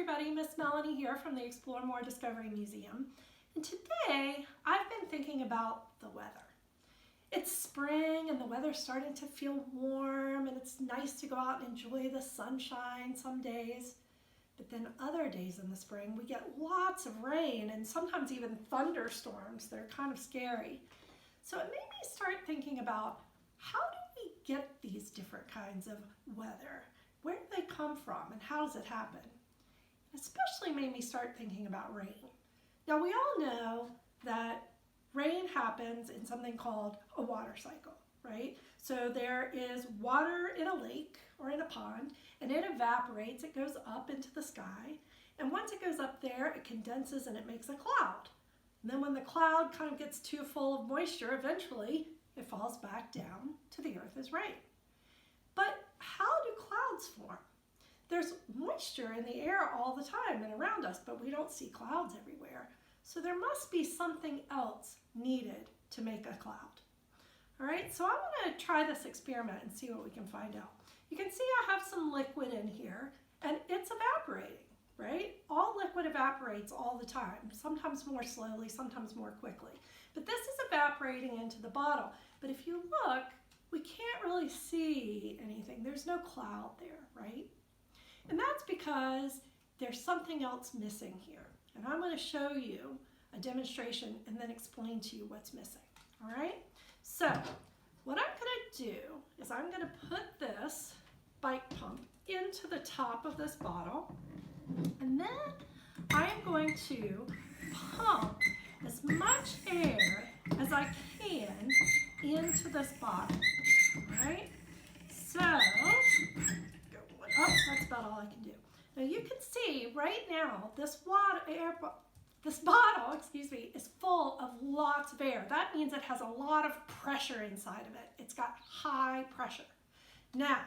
everybody, Miss Melanie here from the Explore More Discovery Museum. And today I've been thinking about the weather. It's spring and the weather's starting to feel warm and it's nice to go out and enjoy the sunshine some days. But then other days in the spring we get lots of rain and sometimes even thunderstorms. They're kind of scary. So it made me start thinking about how do we get these different kinds of weather? Where do they come from and how does it happen? It especially made me start thinking about rain. Now we all know that rain happens in something called a water cycle, right? So there is water in a lake or in a pond and it evaporates, it goes up into the sky, and once it goes up there it condenses and it makes a cloud. And then when the cloud kind of gets too full of moisture, eventually it falls back down to the earth as rain. But how do clouds form? There's moisture in the air all the time and around us, but we don't see clouds everywhere. So there must be something else needed to make a cloud. All right, so I'm going to try this experiment and see what we can find out. You can see I have some liquid in here and it's evaporating, right? All liquid evaporates all the time, sometimes more slowly, sometimes more quickly. But this is evaporating into the bottle. But if you look, we can't really see anything. There's no cloud there, right? And that's because there's something else missing here. And I'm going to show you a demonstration and then explain to you what's missing. All right? So what I'm going to do is I'm going to put this bike pump into the top of this bottle. And then I am going to pump as much air as I can into this bottle. All right? So, that's about all I can do. Now you can see right now this bottle is full of lots of air. That means it has a lot of pressure inside of it. It's got high pressure. Now,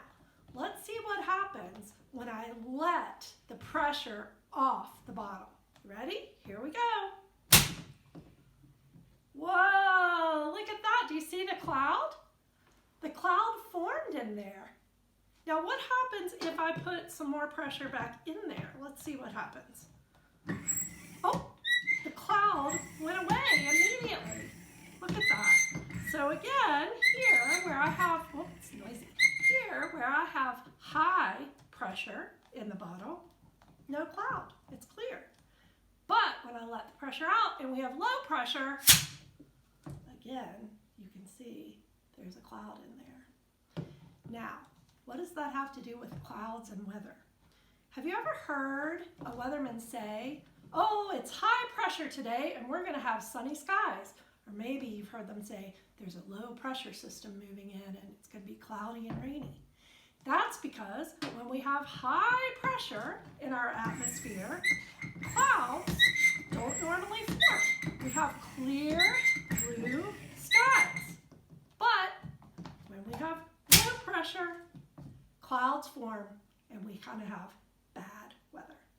let's see what happens when I let the pressure off the bottle. Ready? Here we go. Whoa, look at that. Do you see the cloud? The cloud formed in there. Now what happens if I put some more pressure back in there? Let's see what happens. Oh, the cloud went away immediately. Look at that. So again, here where I have, oh, it's noisy. Here where I have high pressure in the bottle, no cloud, it's clear. But when I let the pressure out and we have low pressure, again, you can see there's a cloud in there. Now, what does that have to do with clouds and weather? Have you ever heard a weatherman say, oh, it's high pressure today and we're going to have sunny skies? Or maybe you've heard them say, there's a low pressure system moving in and it's going to be cloudy and rainy. That's because when we have high pressure in our atmosphere, clouds don't normally form. We have clear blue skies. But when we have low pressure, clouds form and we kind of have